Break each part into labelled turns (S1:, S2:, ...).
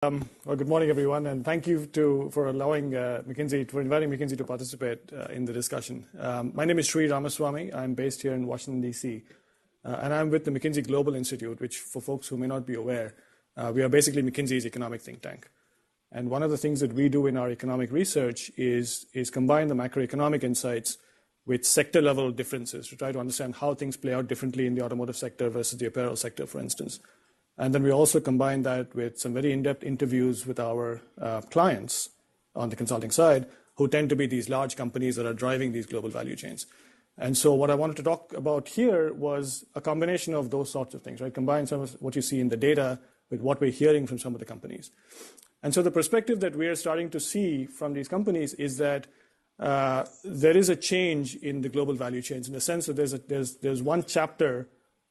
S1: Well, good morning, everyone, and thank you for allowing inviting McKinsey to participate in the discussion. My name is Sri Ramaswamy. I'm based here in Washington, D.C., and I'm with the McKinsey Global Institute, which, for folks who may not be aware, we are basically McKinsey's economic think tank. And one of the things that we do in our economic research is combine the macroeconomic insights with sector-level differences to try to understand how things play out differently in the automotive sector versus the apparel sector, for instance. And then we also combine that with some very in-depth interviews with our clients on the consulting side, who tend to be these large companies that are driving these global value chains. And so what I wanted to talk about here was a combination of those sorts of things, right? Combine some of what you see in the data with what we're hearing from some of the companies. And so the perspective that we are starting to see from these companies is that there is a change in the global value chains, in the sense that there's one chapter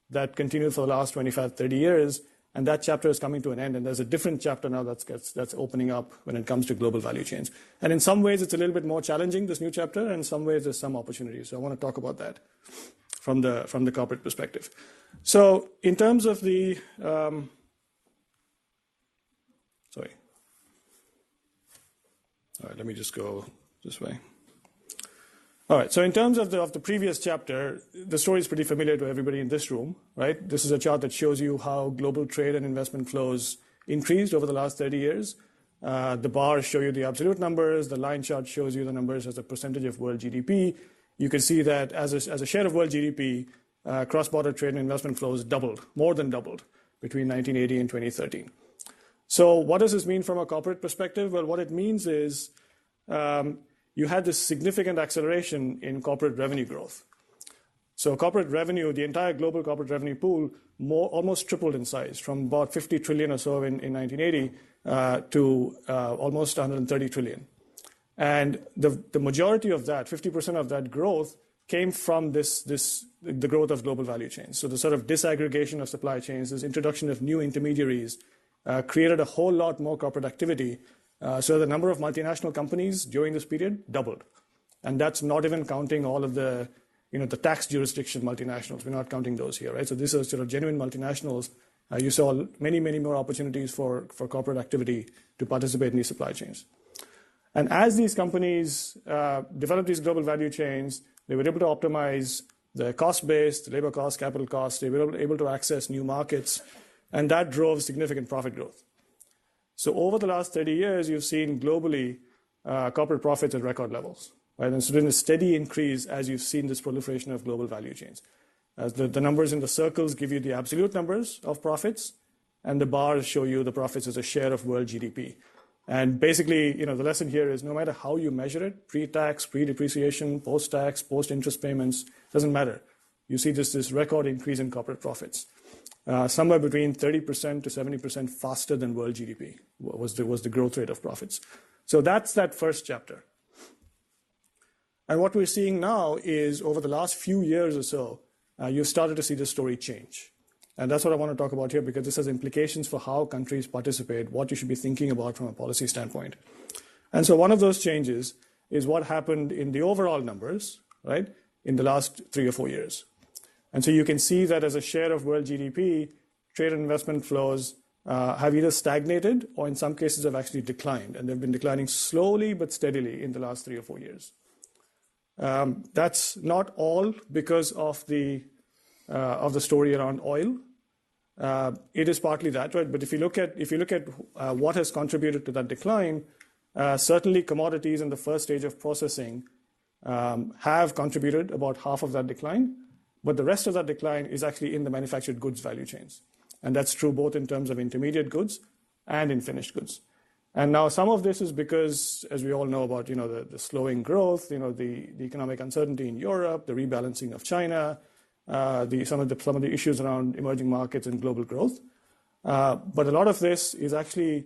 S1: that continued for the last 25, 30 years, and that chapter is coming to an end, and there's a different chapter now that's opening up when it comes to global value chains. And in some ways, it's a little bit more challenging, this new chapter, and in some ways, there's some opportunities. So I want to talk about that from the corporate perspective. So in terms of the, sorry. All right, let me just go this way. All right, so in terms of the previous chapter, the story is pretty familiar to everybody in this room, right? This is a chart that shows you how global trade and investment flows increased over the last 30 years. The bars show you the absolute numbers. The line chart shows you the numbers as a percentage of world GDP. You can see that as a share of world GDP, cross-border trade and investment flows doubled, more than doubled, between 1980 and 2013. So what does this mean from a corporate perspective? Well, what it means is you had this significant acceleration in corporate revenue growth. So corporate revenue, the entire global corporate revenue pool, almost tripled in size, from about 50 trillion or so in 1980 to almost 130 trillion. And the majority of that, 50% of that growth, came from the growth of global value chains. So the sort of disaggregation of supply chains, this introduction of new intermediaries, created a whole lot more corporate activity. So the number of multinational companies during this period doubled. And that's not even counting all of the tax jurisdiction multinationals. We're not counting those here, right? So these are sort of genuine multinationals. You saw many, many more opportunities for corporate activity to participate in these supply chains. And as these companies developed these global value chains, they were able to optimize the cost base, the labor cost, capital cost. They were able to access new markets, and that drove significant profit growth. So over the last 30 years, you've seen globally corporate profits at record levels, right? And it's been a steady increase as you've seen this proliferation of global value chains. As the numbers in the circles give you the absolute numbers of profits, and the bars show you the profits as a share of world GDP. And basically, the lesson here is no matter how you measure it, pre-tax, pre-depreciation, post-tax, post-interest payments, doesn't matter. You see this record increase in corporate profits. Somewhere between 30% to 70% faster than world GDP was the growth rate of profits. So that's that first chapter. And what we're seeing now is over the last few years or so, you've started to see the story change. And that's what I want to talk about here, because this has implications for how countries participate, what you should be thinking about from a policy standpoint. And so one of those changes is what happened in the overall numbers, right, in the last 3 or 4 years. And so you can see that as a share of world GDP, trade and investment flows have either stagnated or in some cases have actually declined. And they've been declining slowly but steadily in the last 3 or 4 years. That's not all because of the story around oil. It is partly that, right? But if you look at what has contributed to that decline, certainly commodities in the first stage of processing have contributed about half of that decline. But the rest of that decline is actually in the manufactured goods value chains. And that's true both in terms of intermediate goods and in finished goods. And now some of this is because, as we all know about, the slowing growth, the economic uncertainty in Europe, the rebalancing of China, some of the issues around emerging markets and global growth. But a lot of this is actually,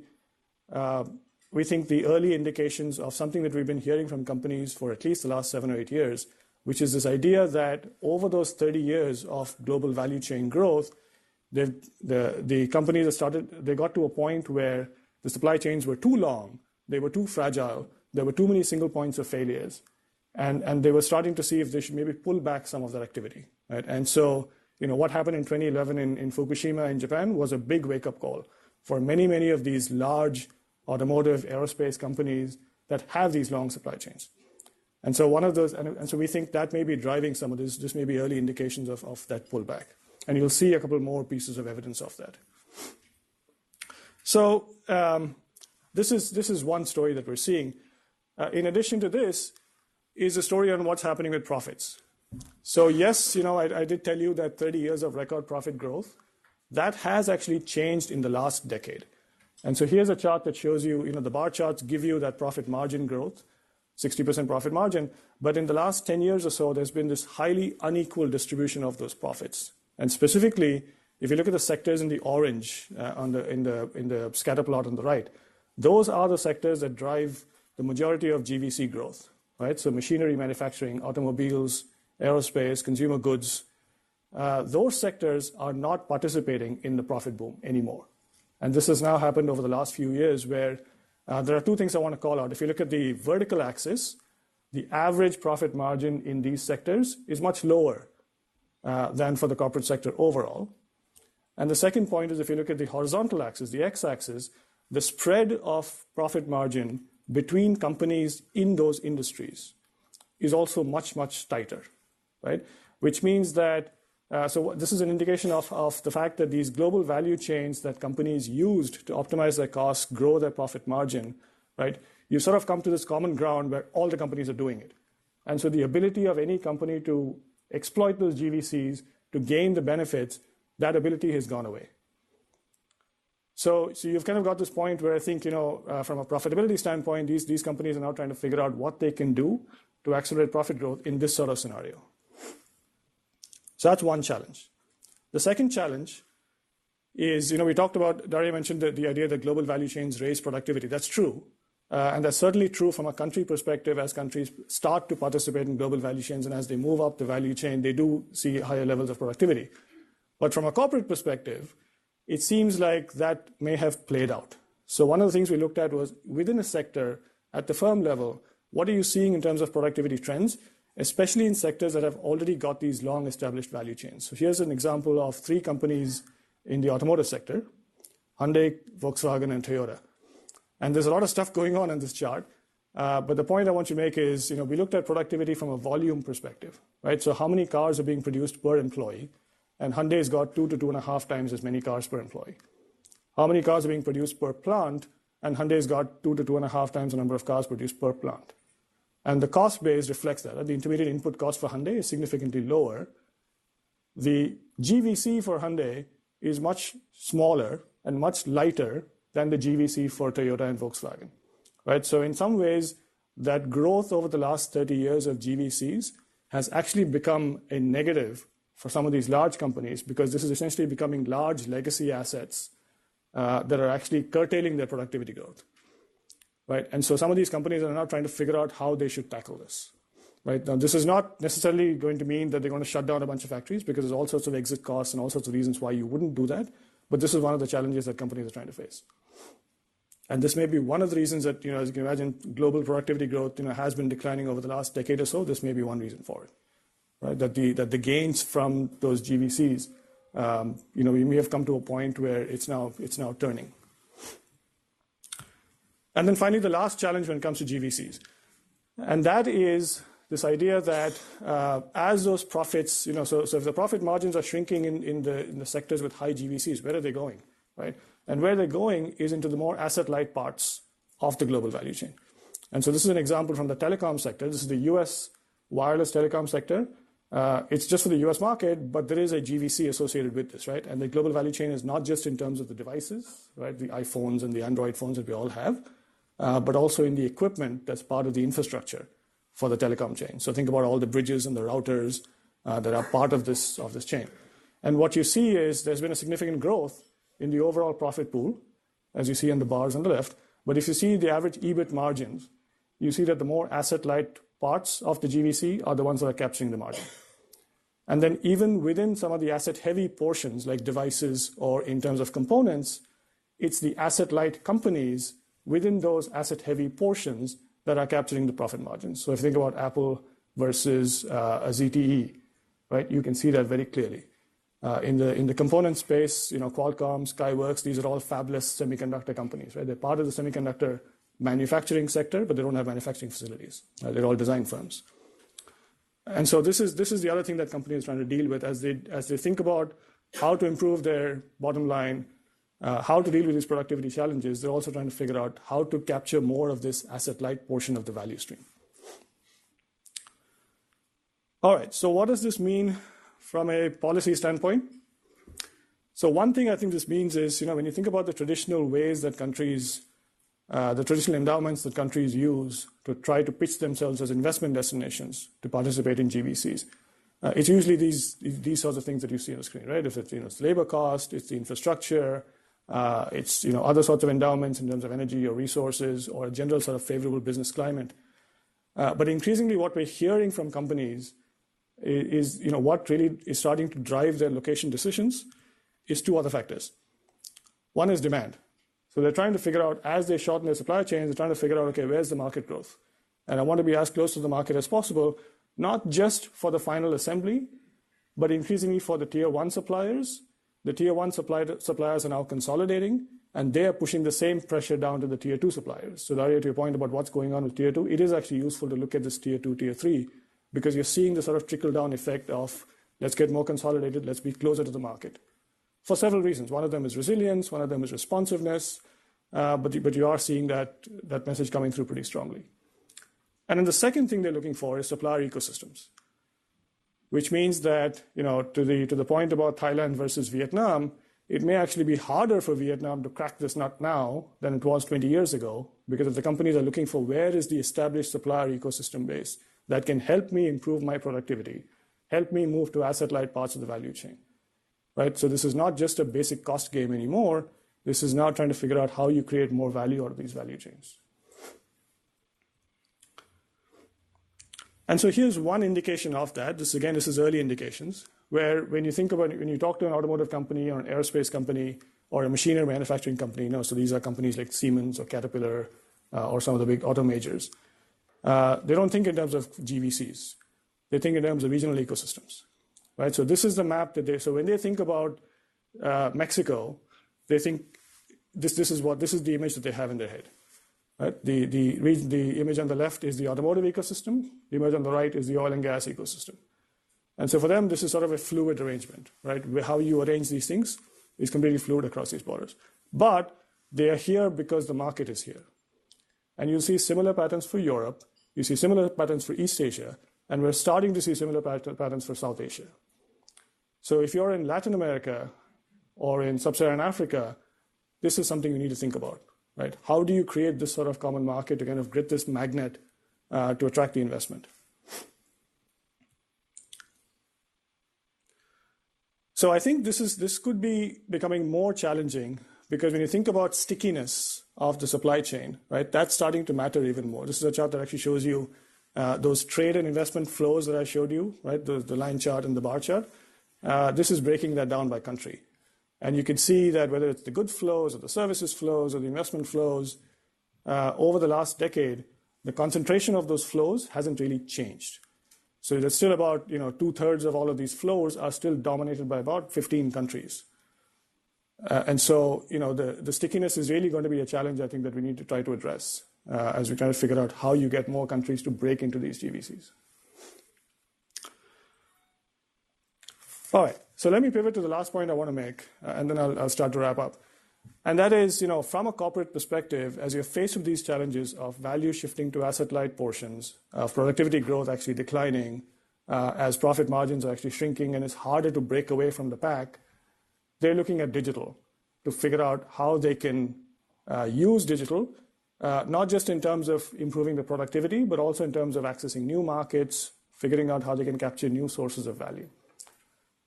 S1: we think, the early indications of something that we've been hearing from companies for at least the last 7 or 8 years, which is this idea that over those 30 years of global value chain growth, the companies they got to a point where the supply chains were too long, they were too fragile, there were too many single points of failures, and they were starting to see if they should maybe pull back some of that activity, right? And so, what happened in 2011 in Fukushima in Japan was a big wake-up call. for many, many of these large automotive, aerospace companies that have these long supply chains. And so one of those, and so we think that may be driving some of this. This may be early indications of that pullback. And you'll see a couple more pieces of evidence of that. So this is one story that we're seeing. In addition to this is a story on what's happening with profits. So yes, I did tell you that 30 years of record profit growth, that has actually changed in the last decade. And so here's a chart that shows you, the bar charts give you that profit margin growth, 60% profit margin. But in the last 10 years or so, there's been this highly unequal distribution of those profits. And specifically, if you look at the sectors in the orange in the scatter plot on the right, those are the sectors that drive the majority of GVC growth, right? So machinery, manufacturing, automobiles, aerospace, consumer goods, those sectors are not participating in the profit boom anymore. And this has now happened over the last few years where there are two things I want to call out. If you look at the vertical axis, the average profit margin in these sectors is much lower than for the corporate sector overall. And the second point is if you look at the horizontal axis, the x-axis, the spread of profit margin between companies in those industries is also much, much tighter, right? Which means that so this is an indication of the fact that these global value chains that companies used to optimize their costs, grow their profit margin, right? You sort of come to this common ground where all the companies are doing it. And so the ability of any company to exploit those GVCs to gain the benefits, that ability has gone away. So you've kind of got this point where I think, from a profitability standpoint, these companies are now trying to figure out what they can do to accelerate profit growth in this sort of scenario. So that's one challenge. The second challenge is, we talked about, Daria mentioned the idea that global value chains raise productivity. That's true. And that's certainly true from a country perspective. As countries start to participate in global value chains and as they move up the value chain, they do see higher levels of productivity. But from a corporate perspective, it seems like that may have played out. So one of the things we looked at was within a sector, at the firm level, what are you seeing in terms of productivity trends, especially in sectors that have already got these long established value chains. So here's an example of 3 companies in the automotive sector, Hyundai, Volkswagen, and Toyota. And there's a lot of stuff going on in this chart. But the point I want to make is, we looked at productivity from a volume perspective, right? So how many cars are being produced per employee? And Hyundai's got 2 to 2.5 times as many cars per employee. How many cars are being produced per plant? And Hyundai's got 2 to 2.5 times the number of cars produced per plant. And the cost base reflects that. The intermediate input cost for Hyundai is significantly lower. The GVC for Hyundai is much smaller and much lighter than the GVC for Toyota and Volkswagen, right? So in some ways, that growth over the last 30 years of GVCs has actually become a negative for some of these large companies because this is essentially becoming large legacy assets that are actually curtailing their productivity growth. Right? And so some of these companies are now trying to figure out how they should tackle this. Right? Now, this is not necessarily going to mean that they're going to shut down a bunch of factories because there's all sorts of exit costs and all sorts of reasons why you wouldn't do that. But this is one of the challenges that companies are trying to face. And this may be one of the reasons that, as you can imagine, global productivity growth, has been declining over the last decade or so. This may be one reason for it. Right? That the gains from those GVCs, we may have come to a point where it's now turning. And then finally, the last challenge when it comes to GVCs. And that is this idea that as those profits, so if the profit margins are shrinking in the sectors with high GVCs, where are they going, right? And where they're going is into the more asset-light parts of the global value chain. And so this is an example from the telecom sector. This is the US wireless telecom sector. It's just for the US market, but there is a GVC associated with this, right? And the global value chain is not just in terms of the devices, right? The iPhones and the Android phones that we all have, but also in the equipment that's part of the infrastructure for the telecom chain. So think about all the bridges and the routers that are part of this chain. And what you see is there's been a significant growth in the overall profit pool, as you see in the bars on the left. But if you see the average EBIT margins, you see that the more asset-light parts of the GVC are the ones that are capturing the margin. And then even within some of the asset-heavy portions, like devices or in terms of components, it's the asset-light companies within those asset-heavy portions that are capturing the profit margins. So if you think about Apple versus a ZTE, right, you can see that very clearly. In the component space, Qualcomm, Skyworks, these are all fabless semiconductor companies, right? They're part of the semiconductor manufacturing sector, but they don't have manufacturing facilities. They're all design firms. And so this is the other thing that companies are trying to deal with as they think about how to improve their bottom line, how to deal with these productivity challenges. They're also trying to figure out how to capture more of this asset-light portion of the value stream. All right, so what does this mean from a policy standpoint? So one thing I think this means is, when you think about the traditional ways that countries, the traditional endowments that countries use to try to pitch themselves as investment destinations to participate in GVCs, it's usually these sorts of things that you see on the screen, right? If it's, it's labor cost, it's the infrastructure, it's, other sorts of endowments in terms of energy or resources or a general sort of favorable business climate. But increasingly what we're hearing from companies is what really is starting to drive their location decisions is two other factors. One is demand. So they're trying to figure out, as they shorten their supply chains, they're trying to figure out, okay, where's the market growth? And I want to be as close to the market as possible, not just for the final assembly, but increasingly for the tier one suppliers. The tier one suppliers are now consolidating, and they are pushing the same pressure down to the tier two suppliers. So Daria, to your point about what's going on with tier two, it is actually useful to look at this tier two, tier three, because you're seeing the sort of trickle-down effect of let's get more consolidated, let's be closer to the market. For several reasons. One of them is resilience, one of them is responsiveness, but you are seeing that message coming through pretty strongly. And then the second thing they're looking for is supplier ecosystems, which means that, to the point about Thailand versus Vietnam, it may actually be harder for Vietnam to crack this nut now than it was 20 years ago, because if the companies are looking for where is the established supplier ecosystem base that can help me improve my productivity, help me move to asset-light parts of the value chain, right? So this is not just a basic cost game anymore. This is now trying to figure out how you create more value out of these value chains. And so here's one indication of that. This is early indications, where when you talk to an automotive company or an aerospace company or a machinery manufacturing company, so these are companies like Siemens or Caterpillar or some of the big auto majors, they don't think in terms of GVCs. They think in terms of regional ecosystems, right? So this is the map so when they think about Mexico, they think this is the image that they have in their head, right? The image on the left is the automotive ecosystem. The image on the right is the oil and gas ecosystem. And so for them, this is sort of a fluid arrangement, right? How you arrange these things is completely fluid across these borders. But they are here because the market is here. And you'll see similar patterns for Europe. You see similar patterns for East Asia. And we're starting to see similar patterns for South Asia. So if you're in Latin America or in Sub-Saharan Africa, this is something you need to think about, right? How do you create this sort of common market to kind of grit this magnet to attract the investment? So I think this could be becoming more challenging, because when you think about stickiness of the supply chain, right, that's starting to matter even more. This is a chart that actually shows you those trade and investment flows that I showed you, right, the line chart and the bar chart. This is breaking that down by country. And you can see that whether it's the goods flows or the services flows or the investment flows, over the last decade, the concentration of those flows hasn't really changed. So there's still about 2/3 of all of these flows are still dominated by about 15 countries. And so the stickiness is really going to be a challenge, I think, that we need to try to address as we try to figure out how you get more countries to break into these GVCs. All right, so let me pivot to the last point I want to make, and then I'll start to wrap up. And that is, from a corporate perspective, as you're faced with these challenges of value shifting to asset-light portions, of productivity growth actually declining, as profit margins are actually shrinking, and it's harder to break away from the pack, they're looking at digital to figure out how they can use digital, not just in terms of improving the productivity, but also in terms of accessing new markets, figuring out how they can capture new sources of value.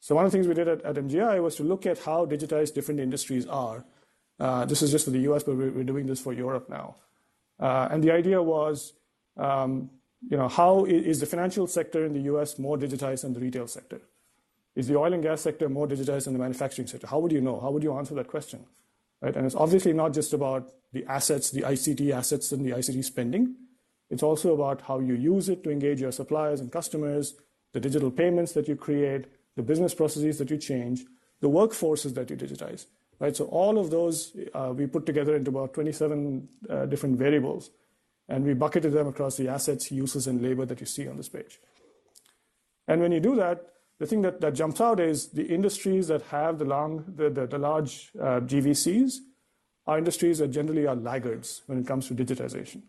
S1: So one of the things we did at MGI was to look at how digitized different industries are. This is just for the US, but we're doing this for Europe now. And the idea was, how is the financial sector in the US more digitized than the retail sector? Is the oil and gas sector more digitized than the manufacturing sector? How would you know? How would you answer that question? Right? And it's obviously not just about the assets, the ICT assets and the ICT spending. It's also about how you use it to engage your suppliers and customers, the digital payments that you create, the business processes that you change, the workforces that you digitize, right? So all of those we put together into about 27 different variables, and we bucketed them across the assets, uses, and labor that you see on this page. And when you do that, the thing that jumps out is the industries that have the large GVCs are industries that generally are laggards when it comes to digitization.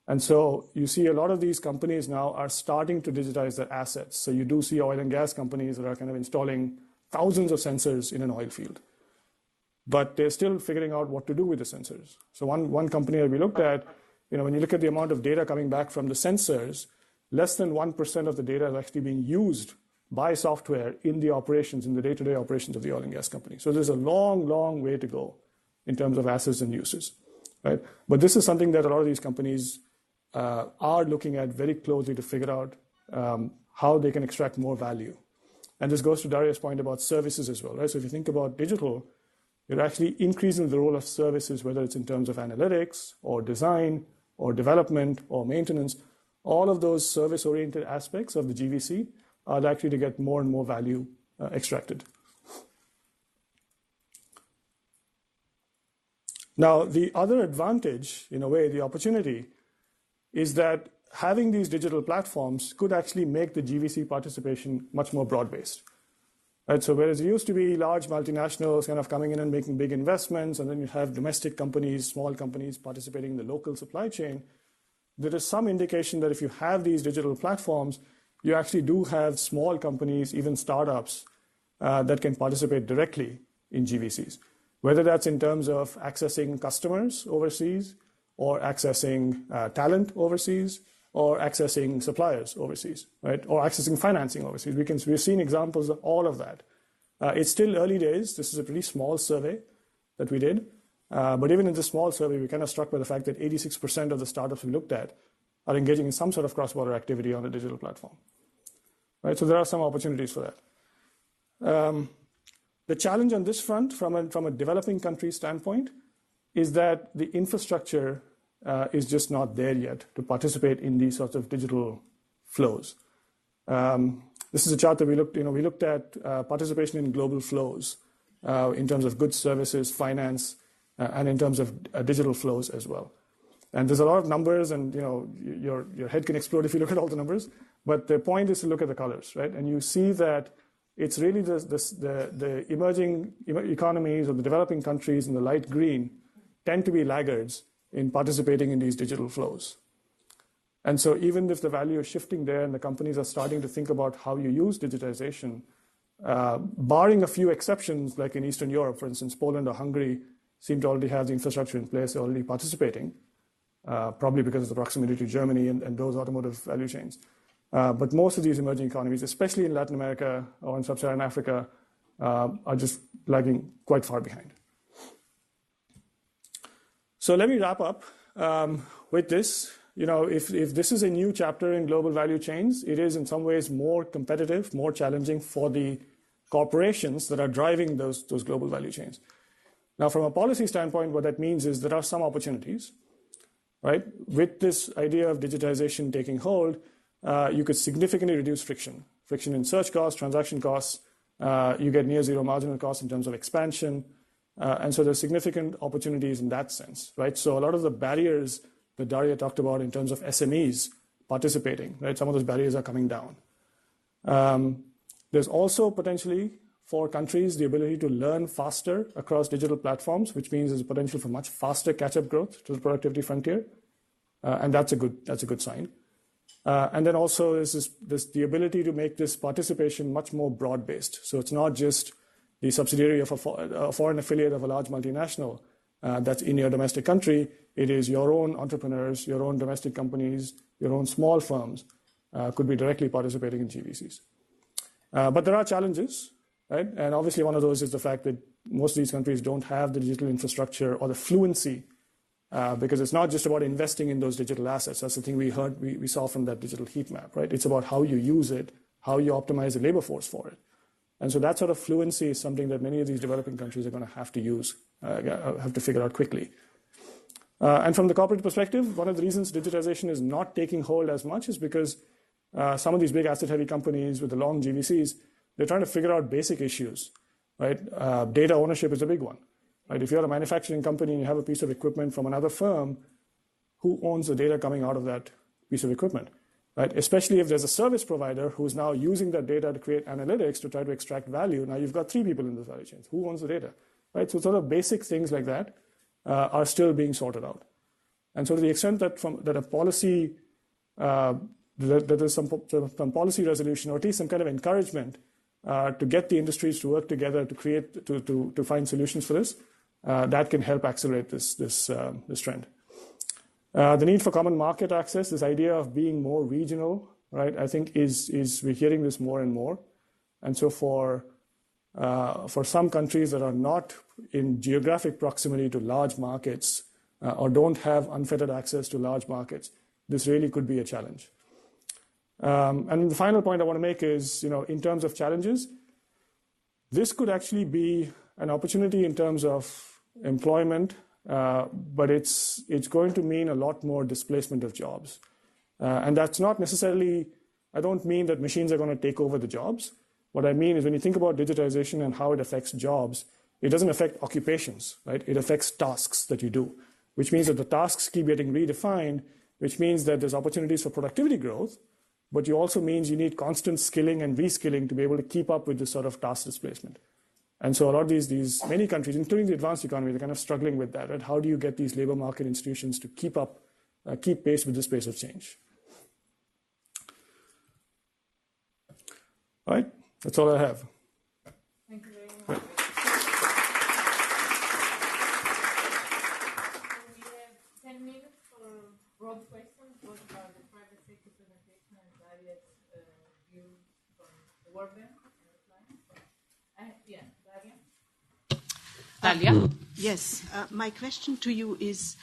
S1: And so you see a lot of these companies now are starting to digitize their assets. So you do see oil and gas companies that are kind of installing thousands of sensors in an oil field. But they're still figuring out what to do with the sensors. So one company that we looked at, when you look at the amount of data coming back from the sensors, less than 1% of the data is actually being used by software in the operations, in the day-to-day operations of the oil and gas company. So there's a long, long way to go in terms of assets and uses, right? But this is something that a lot of these companies are looking at very closely to figure out how they can extract more value. And this goes to Daria's point about services as well, right? So if you think about digital, you're actually increasing the role of services, whether it's in terms of analytics or design or development or maintenance. All of those service-oriented aspects of the GVC are likely to get more and more value extracted. Now, the other advantage, in a way, the opportunity, is that having these digital platforms could actually make the GVC participation much more broad-based. Right? So whereas it used to be large multinationals kind of coming in and making big investments, and then you have domestic companies, small companies participating in the local supply chain, there is some indication that if you have these digital platforms, you actually do have small companies, even startups, that can participate directly in GVCs, whether that's in terms of accessing customers overseas, or accessing talent overseas, or accessing suppliers overseas, right? Or accessing financing overseas. We've seen examples of all of that. It's still early days. This is a pretty small survey that we did. But even in this small survey, we kind of struck by the fact that 86% of the startups we looked at are engaging in some sort of cross-border activity on a digital platform, right? So there are some opportunities for that. The challenge on this front, from a developing country standpoint, is that the infrastructure is just not there yet to participate in these sorts of digital flows. This is a chart that we looked at participation in global flows in terms of goods, services, finance, and in terms of digital flows as well. And there's a lot of numbers, and your head can explode if you look at all the numbers. But the point is to look at the colors, right? And you see that it's really the emerging economies or the developing countries in the light green tend to be laggards in participating in these digital flows. And so even if the value is shifting there and the companies are starting to think about how you use digitization, barring a few exceptions, like in Eastern Europe, for instance, Poland or Hungary seem to already have the infrastructure in place, already participating, probably because of the proximity to Germany and those automotive value chains. But most of these emerging economies, especially in Latin America or in Sub-Saharan Africa, are just lagging quite far behind. So let me wrap up with this. If this is a new chapter in global value chains, it is in some ways more competitive, more challenging for the corporations that are driving those global value chains. Now, from a policy standpoint, what that means is there are some opportunities, right? With this idea of digitization taking hold, you could significantly reduce friction in search costs, transaction costs. You get near zero marginal costs in terms of expansion. And so there's significant opportunities in that sense, right? So a lot of the barriers that Daria talked about in terms of SMEs participating, right? Some of those barriers are coming down. There's also potentially for countries the ability to learn faster across digital platforms, which means there's a potential for much faster catch-up growth to the productivity frontier. And that's a good sign. And then also there's the ability to make this participation much more broad-based. So it's not just the subsidiary of a foreign affiliate of a large multinational that's in your domestic country. It is your own entrepreneurs, your own domestic companies, your own small firms could be directly participating in GVCs. But there are challenges, right? And obviously one of those is the fact that most of these countries don't have the digital infrastructure or the fluency, because it's not just about investing in those digital assets. That's the thing we saw from that digital heat map, right? It's about how you use it, how you optimize the labor force for it. And so that sort of fluency is something that many of these developing countries are going to have to use, have to figure out quickly. And from the corporate perspective, one of the reasons digitization is not taking hold as much is because some of these big asset-heavy companies with the long GVCs They're trying to figure out basic issues, right? Data ownership is a big one, right? If you're a manufacturing company and you have a piece of equipment from another firm, who owns the data coming out of that piece of equipment, right? Especially if there's a service provider who's now using that data to create analytics to try to extract value. Now you've got 3 people in the value chain. Who owns the data, right? So sort of basic things like that are still being sorted out. And so to the extent that that a policy, that there's some policy resolution, or at least some kind of encouragement to get the industries to work together to create, to find solutions for this, that can help accelerate this trend. The need for common market access, this idea of being more regional, right? I think we're hearing this more and more. And so for some countries that are not in geographic proximity to large markets or don't have unfettered access to large markets, this really could be a challenge. And the final point I want to make is, in terms of challenges, this could actually be an opportunity in terms of employment, but it's going to mean a lot more displacement of jobs. And that's not necessarily, I don't mean that machines are going to take over the jobs. What I mean is when you think about digitization and how it affects jobs, it doesn't affect occupations, right? It affects tasks that you do, which means that the tasks keep getting redefined, which means that there's opportunities for productivity growth, but it also means you need constant skilling and reskilling to be able to keep up with this sort of task displacement. And so a lot of these many countries, including the advanced economy, they're kind of struggling with that, right? How do you get these labor market institutions to keep pace with this pace of change? All right, that's all I have.
S2: Thank you very much. We have 10 minutes for broad questions. What about the private sector presentation and Daria's view from the World Bank and Daria?
S3: Dalia? Yes, my question to you is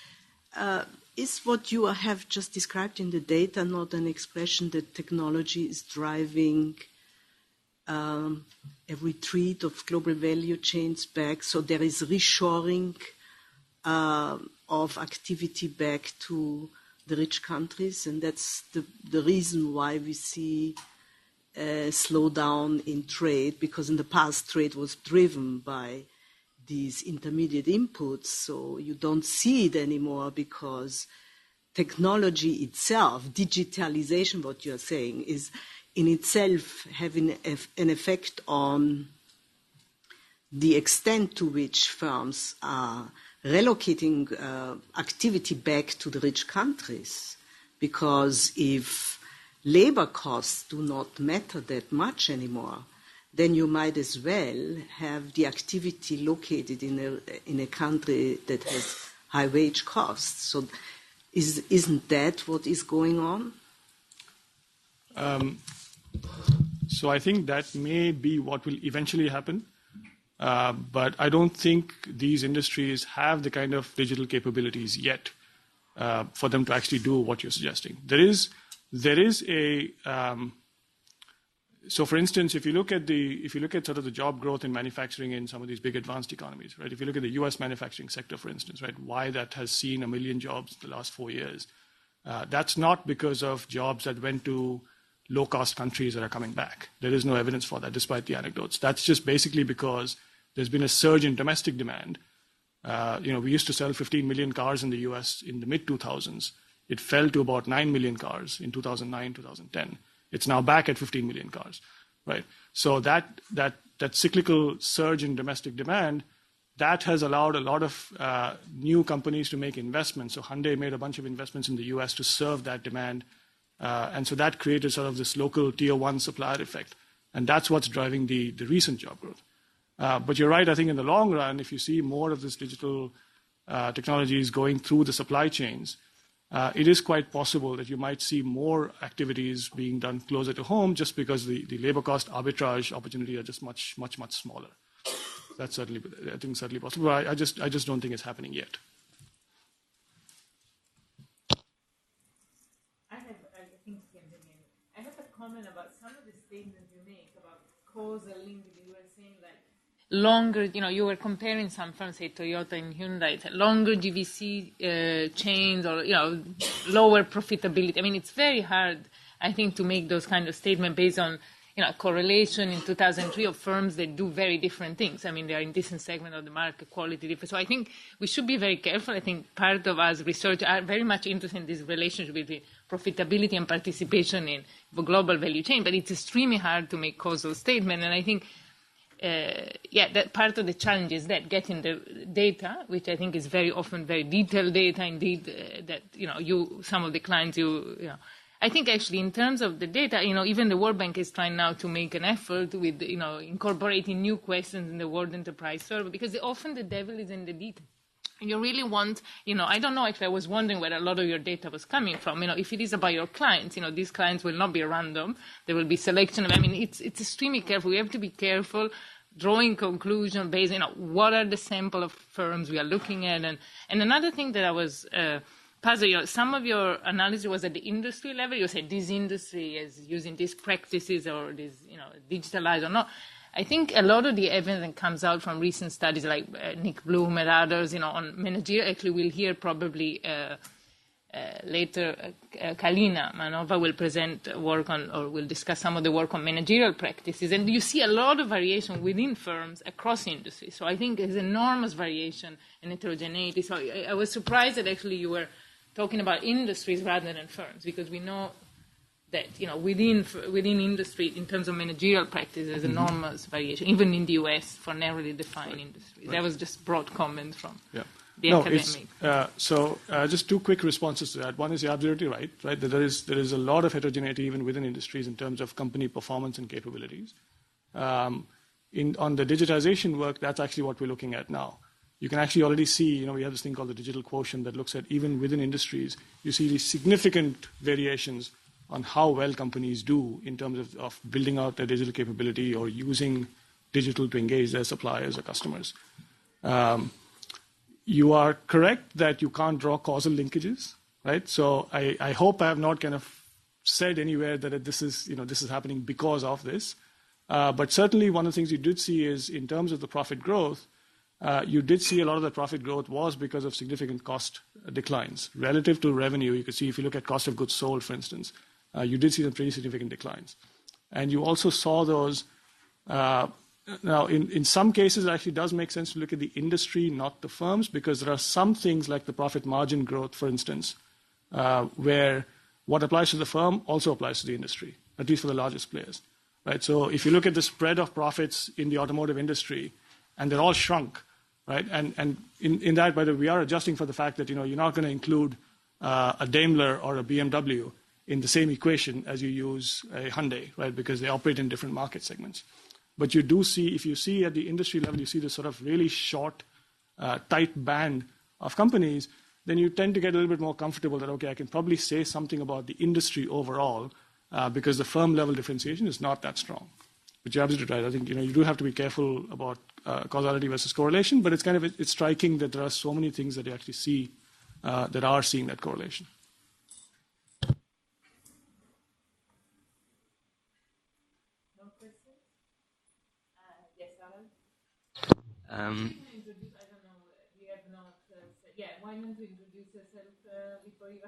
S3: what you have just described in the data not an expression that technology is driving a retreat of global value chains back, so there is reshoring of activity back to the rich countries, and that's the reason why we see a slowdown in trade, because in the past trade was driven by these intermediate inputs, so you don't see it anymore because technology itself, digitalization, what you're saying, is in itself having an effect on the extent to which firms are relocating activity back to the rich countries. Because if labor costs do not matter that much anymore, then you might as well have the activity located in a country that has high wage costs. So isn't that what is going on?
S1: So I think that may be what will eventually happen. But I don't think these industries have the kind of digital capabilities yet for them to actually do what you're suggesting. There is a so, for instance, if you look at sort of the job growth in manufacturing in some of these big advanced economies, right? If you look at the U.S. manufacturing sector, for instance, right, why that has seen 1 million jobs in the last 4 years, that's not because of jobs that went to low-cost countries that are coming back. There is no evidence for that, despite the anecdotes. That's just basically because there's been a surge in domestic demand. We used to sell 15 million cars in the U.S. in the mid-2000s. It fell to about 9 million cars in 2009, 2010. It's now back at 15 million cars, right? So that cyclical surge in domestic demand, that has allowed a lot of new companies to make investments. So Hyundai made a bunch of investments in the U.S. to serve that demand. And so that created sort of this local tier one supplier effect. And that's what's driving the recent job growth. But you're right, I think in the long run, if you see more of this digital technologies going through the supply chains, it is quite possible that you might see more activities being done closer to home just because the labor cost arbitrage opportunities are just much, much, much smaller. That's certainly possible. But I just don't think it's happening yet.
S2: I have a comment about some of the statements you make about causal link. You were saying like longer, you were comparing some firms, say Toyota and Hyundai, longer GVC chains or, lower profitability. I mean, it's very hard, I think, to make those kind of statements based on correlation in 2003 of firms that do very different things. I mean, they are in different segment of the market, quality different. So I think we should be very careful. I think part of us researchers are very much interested in this relationship between profitability and participation in the global value chain, but it's extremely hard to make causal statement. And I think, that part of the challenge is that getting the data, which I think is very often very detailed data, indeed, that, some of the clients, I think actually in terms of the data, even the World Bank is trying now to make an effort with, incorporating new questions in the World Enterprise Survey, because often the devil is in the detail. You really want, I don't know if I was wondering where a lot of your data was coming from. If it is about your clients, these clients will not be random. There will be selection. It's extremely careful. We have to be careful drawing conclusion based, what are the sample of firms we are looking at. And another thing that I was puzzled, some of your analysis was at the industry level. You said this industry is using these practices or this, digitalized or not. I think a lot of the evidence that comes out from recent studies like Nick Bloom and others, on managerial, actually we'll hear probably later Kalina Manova will present work on, or will discuss some of the work on managerial practices. And you see a lot of variation within firms across industries. So I think there's enormous variation and heterogeneity. So I was surprised that actually you were talking about industries rather than firms, because we know that within industry, in terms of managerial practice, there's enormous variation, even in the US for narrowly defined industries. That was just broad comments from the academic.
S1: So just two quick responses to that. One is you're absolutely right, that there is a lot of heterogeneity even within industries in terms of company performance and capabilities. On the digitization work, that's actually what we're looking at now. You can actually already see, we have this thing called the digital quotient that looks at even within industries, you see these significant variations on how well companies do in terms of building out their digital capability or using digital to engage their suppliers or customers. You are correct that you can't draw causal linkages, right? So I hope I have not kind of said anywhere that this is happening because of this. But certainly one of the things you did see is in terms of the profit growth, you did see a lot of the profit growth was because of significant cost declines. Relative to revenue, you could see if you look at cost of goods sold, for instance, you did see some pretty significant declines. And you also saw those, now in some cases it actually does make sense to look at the industry, not the firms, because there are some things like the profit margin growth, for instance, where what applies to the firm also applies to the industry, at least for the largest players. Right? So if you look at the spread of profits in the automotive industry, and they're all shrunk, right? And in that, by the way, we are adjusting for the fact that you're not going to include a Daimler or a BMW in the same equation as you use a Hyundai, right? Because they operate in different market segments. But you do see, if you see at the industry level, you see this sort of really short, tight band of companies, then you tend to get a little bit more comfortable that, okay, I can probably say something about the industry overall because the firm level differentiation is not that strong. But you're absolutely right. I think you do have to be careful about causality versus correlation, but it's striking that there are so many things that you actually see that are seeing that correlation.
S2: No questions? Yes, Alan?
S4: I
S2: don't know, we have not said, why don't you introduce yourself before you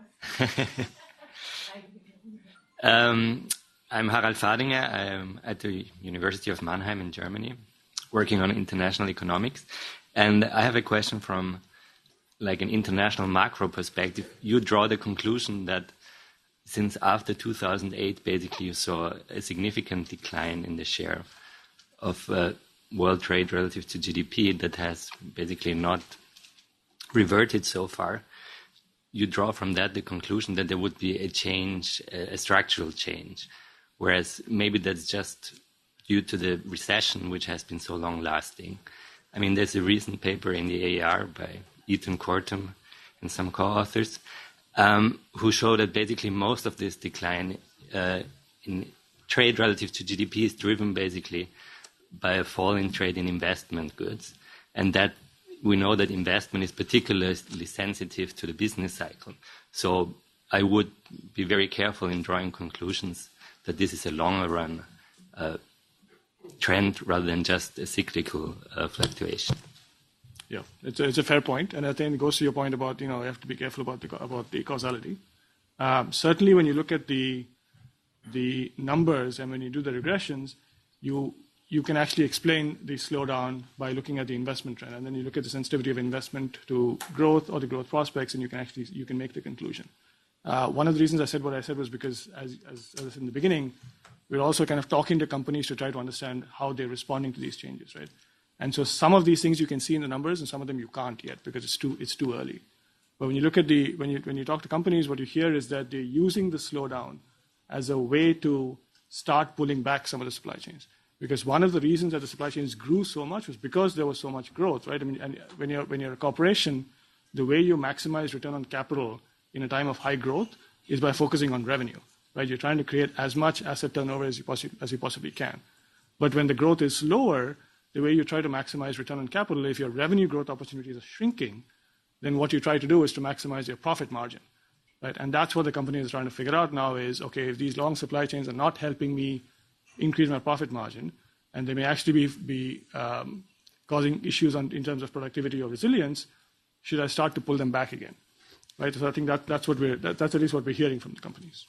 S2: ask?
S4: I'm Harald Fadinger. I'm at the University of Mannheim in Germany, working on international economics. And I have a question from like an international macro perspective. You draw the conclusion that since after 2008, basically you saw a significant decline in the share of world trade relative to GDP that has basically not reverted so far. You draw from that the conclusion that there would be a change, a structural change, whereas maybe that's just due to the recession, which has been so long-lasting. I mean, there's a recent paper in the AR by Ethan Kortum and some co-authors who show that basically most of this decline in trade relative to GDP is driven basically by a fall in trade in investment goods, and that we know that investment is particularly sensitive to the business cycle. So I would be very careful in drawing conclusions that this is a longer run trend rather than just a cyclical fluctuation.
S1: Yeah, it's a fair point, and I think it goes to your point about you have to be careful about the causality. Certainly, when you look at the the numbers and when you do the regressions, you can actually explain the slowdown by looking at the investment trend, and then you look at the sensitivity of investment to growth or the growth prospects, and you can make the conclusion. One of the reasons I said what I said was because, as I said in the beginning, we're also kind of talking to companies to try to understand how they're responding to these changes, right? And so some of these things you can see in the numbers, and some of them you can't yet because it's too early. But when you look at when you talk to companies, what you hear is that they're using the slowdown as a way to start pulling back some of the supply chains. Because one of the reasons that the supply chains grew so much was because there was so much growth, right? I mean, and when you're a corporation, the way you maximize return on capital in a time of high growth is by focusing on revenue, right? You're trying to create as much asset turnover as you possibly can. But when the growth is slower, the way you try to maximize return on capital, if your revenue growth opportunities are shrinking, then what you try to do is to maximize your profit margin, right? And that's what the company is trying to figure out now is, okay, if these long supply chains are not helping me increase my profit margin, and they may actually be causing issues in terms of productivity or resilience, should I start to pull them back again, right? So I think that's at least what we're hearing from the companies.